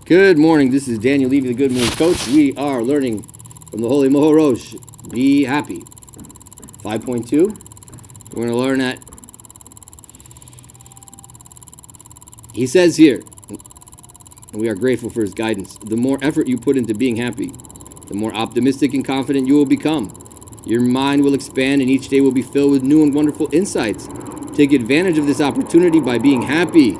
Good morning. This is Daniel Levy, the Good Mood Coach. We are learning from the Holy Mohorosh, Be Happy. 5.2. We're going to learn that. He says here, and we are grateful for his guidance, the more effort you put into being happy, the more optimistic and confident you will become. Your mind will expand and each day will be filled with new and wonderful insights. Take advantage of this opportunity by being happy,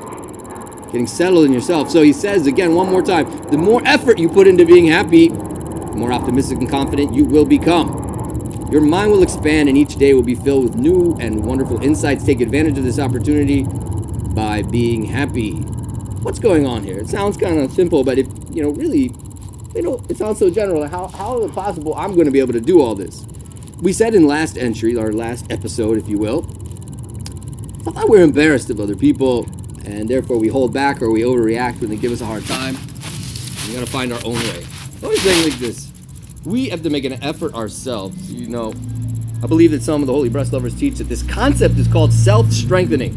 getting settled in yourself. So he says again one more time, the more effort you put into being happy, the more optimistic and confident you will become. Your mind will expand and each day will be filled with new and wonderful insights. Take advantage of this opportunity by being happy. What's going on here? It sounds kind of simple, but if, really, it sounds so general. How is it possible I'm going to be able to do all this? We said in last entry, our last episode, if you will, that we're embarrassed of other people, and therefore we hold back or we overreact when they give us a hard time. We got to find our own way. I always say like this: we have to make an effort ourselves. I believe that some of the holy breast lovers teach that this concept is called self-strengthening.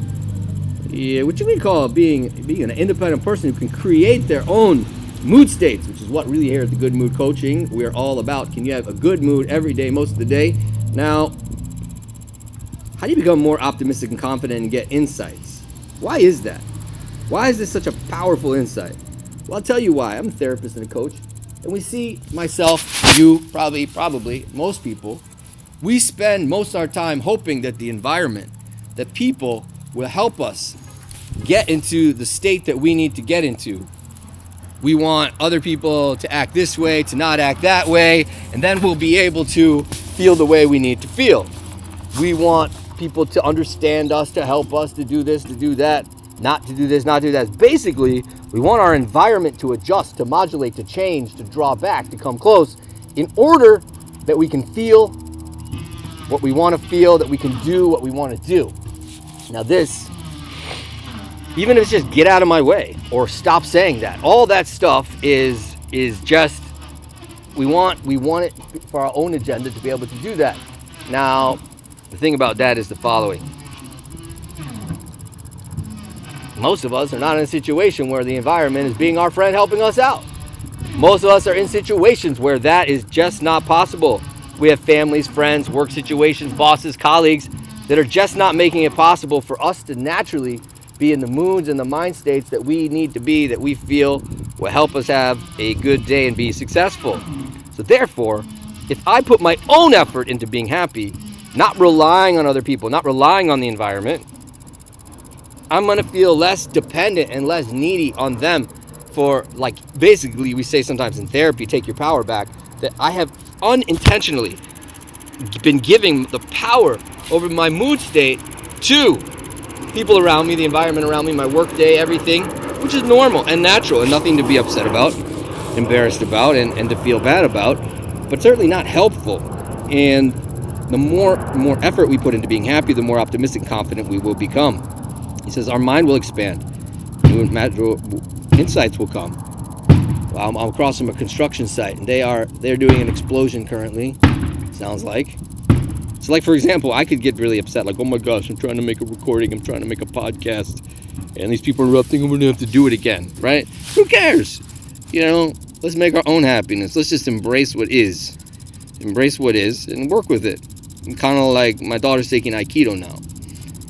Yeah, which we call being an independent person who can create their own mood states, which is what really here at the Good Mood Coaching we're all about. Can you have a good mood every day, most of the day? Now, how do you become more optimistic and confident and get insights? Why is that? Why is this such a powerful insight? Well, I'll tell you why. I'm a therapist and a coach, and we see myself, you, probably, most people, we spend most of our time hoping that the environment, that people will help us get into the state that we need to get into. We want other people to act this way, to not act that way, and then we'll be able to feel the way we need to feel. We want people to understand us, to help us, to do this, to do that, not to do this, not to do that. Basically, we want our environment to adjust, to modulate, to change, to draw back, to come close, in order that we can feel what we want to feel, that we can do what we want to do. Now this, even if it's just get out of my way or stop saying that, all that stuff is just, we want it for our own agenda to be able to do that. Now, the thing about that is the following. Most of us are not in a situation where the environment is being our friend helping us out. Most of us are in situations where that is just not possible. We have families, friends, work situations, bosses, colleagues that are just not making it possible for us to naturally be in the moods and the mind states that we need to be, that we feel will help us have a good day and be successful. So therefore, if I put my own effort into being happy, not relying on other people, not relying on the environment, I'm going to feel less dependent and less needy on them for, basically we say sometimes in therapy, take your power back, that I have unintentionally been giving the power over my mood state to people around me, the environment around me, my work day, everything, which is normal and natural and nothing to be upset about, embarrassed about, and to feel bad about, but certainly not helpful. And the more effort we put into being happy, the more optimistic and confident we will become. He says our mind will expand. New insights will come. Well, I'm across from a construction site, and they're doing an explosion currently, sounds like. So for example, I could get really upset, oh my gosh, I'm trying to make a recording, I'm trying to make a podcast, and these people are interrupting, I'm going to have to do it again, right? Who cares? Let's make our own happiness. Let's just embrace what is. Embrace what is and work with it. Kind of like my daughter's taking Aikido now.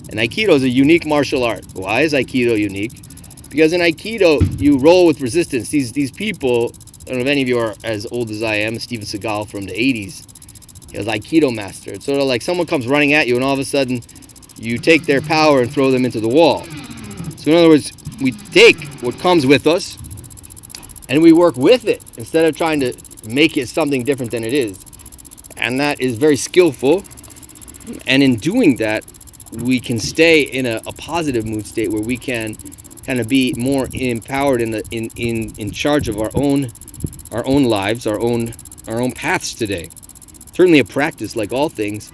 And Aikido is a unique martial art. Why is Aikido unique? Because in Aikido, you roll with resistance. These people, I don't know if any of you are as old as I am, Steven Seagal from the 80s. He was Aikido master. It's sort of like someone comes running at you and all of a sudden you take their power and throw them into the wall. So in other words, we take what comes with us and we work with it instead of trying to make it something different than it is. And that is very skillful. And in doing that, we can stay in a positive mood state where we can kind of be more empowered in charge of our own lives, our own paths today. Certainly a practice like all things.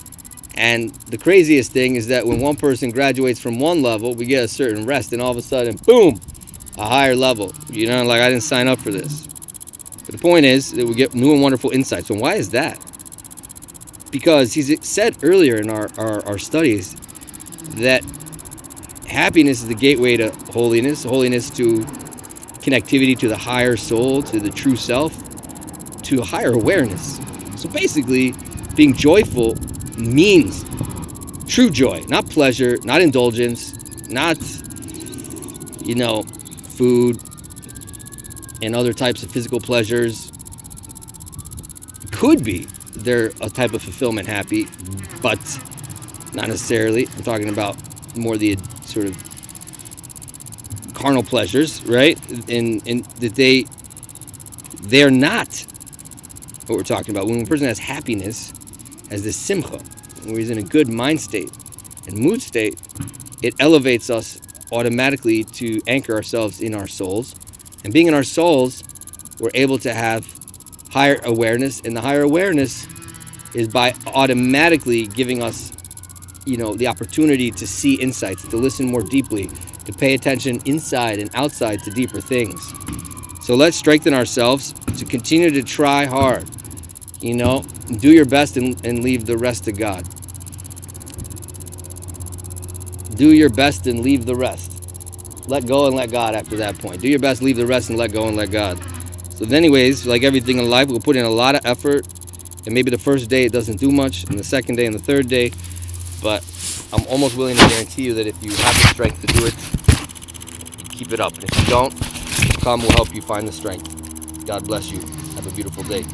And the craziest thing is that when one person graduates from one level, we get a certain rest, and all of a sudden, boom, a higher level. I didn't sign up for this. But the point is that we get new and wonderful insights. And why is that? Because he's said earlier in our studies that happiness is the gateway to holiness to connectivity to the higher soul, to the true self, to a higher awareness. So basically, being joyful means true joy, not pleasure, not indulgence, not, food and other types of physical pleasures. Could be they're a type of fulfillment happy, but not necessarily. I'm talking about more the sort of carnal pleasures, right? And that they're not what we're talking about. When a person has happiness, has this simcha, where he's in a good mind state and mood state, it elevates us automatically to anchor ourselves in our souls. And being in our souls, we're able to have higher awareness, and the higher awareness is by automatically giving us, the opportunity to see insights, to listen more deeply, to pay attention inside and outside to deeper things. So let's strengthen ourselves to continue to try hard. Do your best and leave the rest to God. Do your best and leave the rest. Let go and let God after that point. Do your best, leave the rest, and let go and let God. So anyways, like everything in life, we'll put in a lot of effort. And maybe the first day it doesn't do much, and the second day and the third day. But I'm almost willing to guarantee you that if you have the strength to do it, keep it up. And if you don't, Come will help you find the strength. God bless you. Have a beautiful day.